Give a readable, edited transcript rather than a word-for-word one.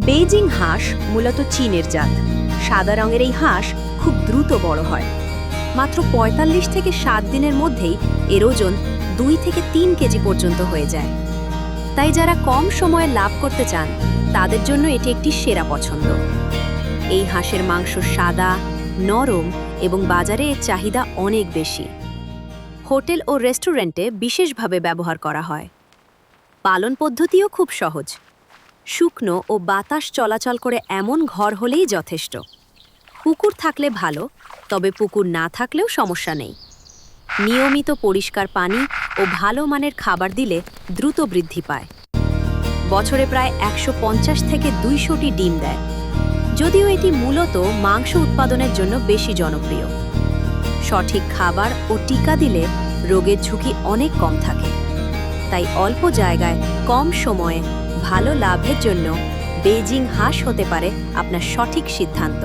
Beijing হাঁস মূলত চীনের জাত। সাদা রঙের এই হাঁস খুব দ্রুত বড় হয়। মাত্র ৪৫ থেকে ৭ দিনের মধ্যেই এর ওজন ২ থেকে ৩ কেজি পর্যন্ত হয়ে যায়। তাই যারা কম সময়ে লাভ করতে চান তাদের জন্য এটি একটি সেরা পছন্দ। এই হাঁসের মাংস সাদা, নরম এবং বাজারে এর চাহিদা অনেক বেশি। হোটেল ও রেস্টুরেন্টে বিশেষভাবে ব্যবহার করা হয়। পালন পদ্ধতিও খুব সহজ। শুকনো ও বাতাস চলাচল করে এমন ঘর হলেই যথেষ্ট। পুকুর থাকলে ভালো, তবে পুকুর না থাকলেও সমস্যা নেই। নিয়মিত পরিষ্কার পানি ও ভালো মানের খাবার দিলে দ্রুত বৃদ্ধি পায়। বছরে প্রায় ১৫০ থেকে ২০০টি ডিম দেয়, যদিও এটি মূলত মাংস উৎপাদনের জন্য বেশি জনপ্রিয়। সঠিক খাবার ও টিকা দিলে রোগের ঝুঁকি অনেক কম থাকে। তাই অল্প জায়গায় কম সময়ে ভালো লাভের জন্য বেইজিং হাঁস হতে পারে আপনার সঠিক সিদ্ধান্ত।